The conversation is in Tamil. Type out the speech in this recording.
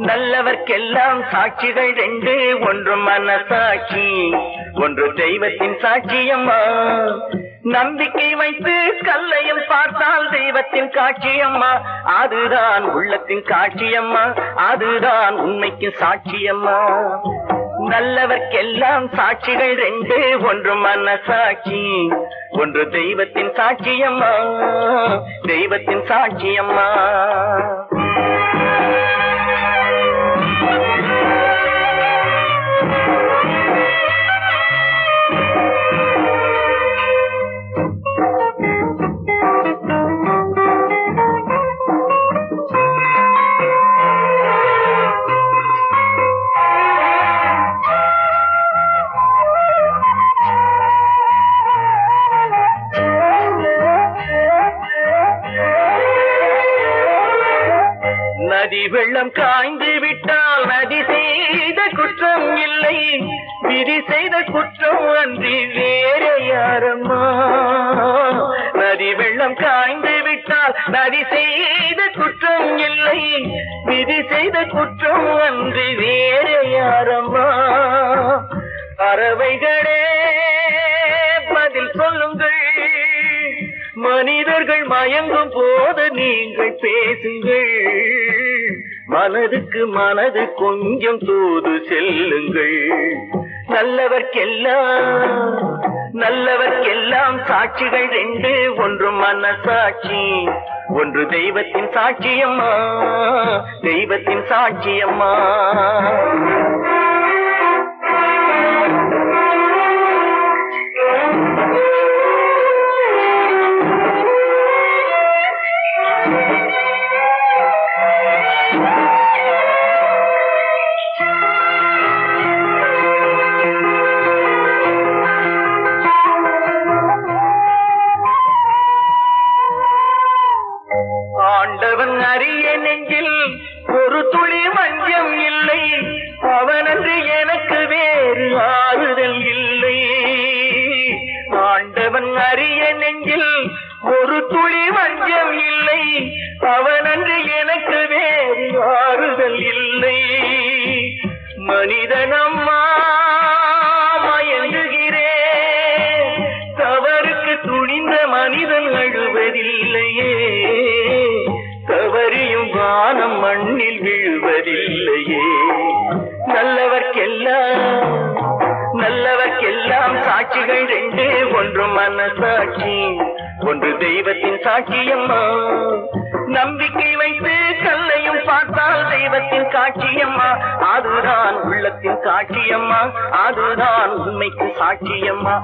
நல்லவர்க்கெல்லாம் சாட்சிகள் ரெண்டு, ஒன்று மனசாட்சி, ஒன்று தெய்வத்தின் சாட்சியம்மா. நம்பிக்கை வைத்து கல்லையும் பார்த்தால் தெய்வத்தின் காட்சியம்மா. அதுதான் உள்ளத்தின் காட்சியம்மா, அதுதான் உண்மைக்கு சாட்சியம்மா. நல்லவர்க்கெல்லாம் சாட்சிகள் ரெண்டு, ஒன்று மனசாட்சி, ஒன்று தெய்வத்தின் சாட்சியம்மா, தெய்வத்தின் சாட்சியம்மா. நதி வெள்ளம் காய்ந்து விட்டால் நதி செய்த குற்றம் இல்லை, விதி செய்த குற்றம் அன்றி வேற யாரம்மா. நதி வெள்ளம் காய்ந்து விட்டால் நதி செய்த குற்றம் இல்லை, விதி செய்த குற்றம் அன்றி வேற யாரம்மா. பறவைகளே பதில் சொல்லுங்கள், மனிதர்கள் மயங்கும் போது நீங்கள் பேசுங்கள். மனதுக்கு மனது கொஞ்சம் தூது செல்லுங்கள். நல்லவர்க்கெல்லாம் சாட்சிகள் ரெண்டு, ஒன்று மனசாட்சி, ஒன்று தெய்வத்தின் சாட்சியம்மா, தெய்வத்தின் சாட்சியம்மா. ஆண்டவன் அறிய நெஞ்சில் ஒரு துளி வஞ்சம் இல்லை, அவனன்று எனக்கு வேறு ஆறுதல் இல்லை. ஆண்டவன் அறிய நெஞ்சில் ஒரு துளி வஞ்சம் இல்லை, அவனன்று எனக்கு வேறு ஆறுதல் இல்லை. மனிதனம்மா மயங்குகிறேன், தவறுக்கு துணிந்த மனிதன் அழுவதில்லையே, தவறியும் வானம் மண்ணில் விழுவதில்லையே. நல்லவர்க்கெல்லாம் சாட்சிகள் ரெண்டு, ஒன்று மனசாட்சி, ஒன்று தெய்வத்தின் சாட்சியம்மா. நம்பிக்கை வைத்து கல்லையும் பார்த்தால் தெய்வத்தின் காட்சியம்மா. அதுதான் உள்ளத்தின் காட்சியம்மா, அதுதான் உண்மைக்கு சாட்சியம்மா.